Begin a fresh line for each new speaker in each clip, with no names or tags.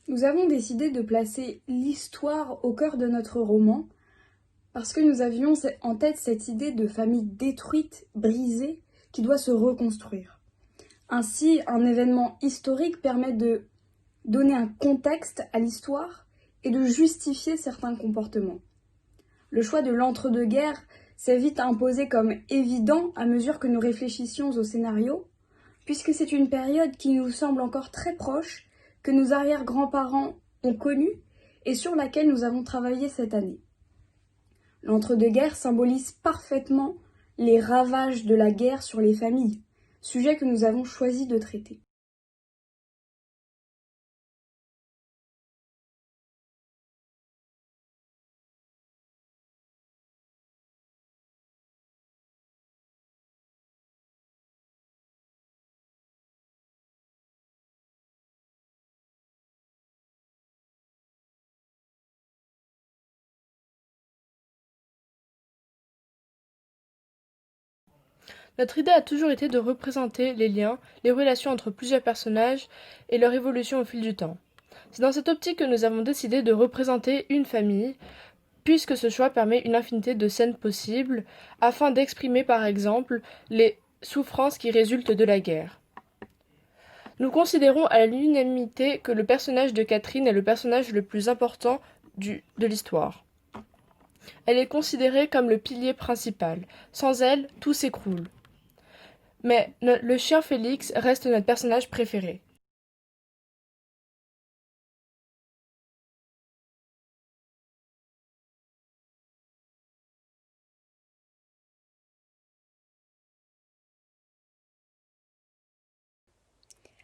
Nous avons décidé de placer l'histoire au cœur de notre roman parce que nous avions en tête cette idée de famille détruite, brisée, qui doit se reconstruire. Ainsi, un événement historique permet de donner un contexte à l'histoire et de justifier certains comportements. Le choix de l'entre-deux-guerres s'est vite imposé comme évident à mesure que nous réfléchissions au scénario, puisque c'est une période qui nous semble encore très proche, que nos arrière-grands-parents ont connue et sur laquelle nous avons travaillé cette année. L'entre-deux-guerres symbolise parfaitement les ravages de la guerre sur les familles, sujet que nous avons choisi de traiter.
Notre idée a toujours été de représenter les liens, les relations entre plusieurs personnages et leur évolution au fil du temps. C'est dans cette optique que nous avons décidé de représenter une famille, puisque ce choix permet une infinité de scènes possibles, afin d'exprimer par exemple les souffrances qui résultent de la guerre. Nous considérons à l'unanimité que le personnage de Catherine est le personnage le plus important de l'histoire. Elle est considérée comme le pilier principal. Sans elle, tout s'écroule. Mais le chien Félix reste notre personnage préféré.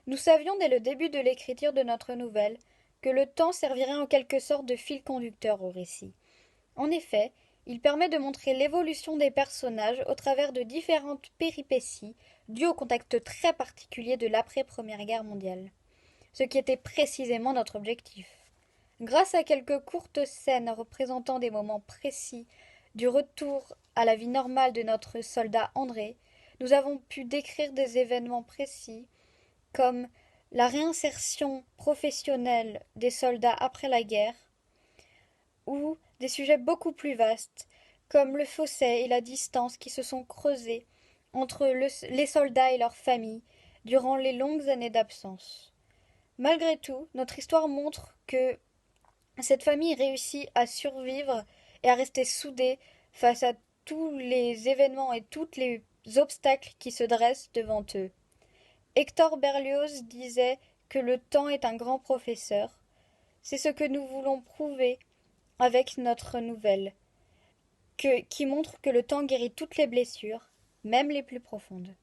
Nous savions dès le début de l'écriture de notre nouvelle que le temps servirait en quelque sorte de fil conducteur au récit. En effet, il permet de montrer l'évolution des personnages au travers de différentes péripéties dues au contexte très particulier de l'après-Première Guerre mondiale, ce qui était précisément notre objectif. Grâce à quelques courtes scènes représentant des moments précis du retour à la vie normale de notre soldat André, nous avons pu décrire des événements précis comme la réinsertion professionnelle des soldats après la guerre, ou des sujets beaucoup plus vastes, comme le fossé et la distance qui se sont creusés entre les soldats et leurs familles durant les longues années d'absence. Malgré tout, notre histoire montre que cette famille réussit à survivre et à rester soudée face à tous les événements et tous les obstacles qui se dressent devant eux. Hector Berlioz disait que le temps est un grand professeur. C'est ce que nous voulons prouver avec notre nouvelle, qui montre que le temps guérit toutes les blessures, même les plus profondes.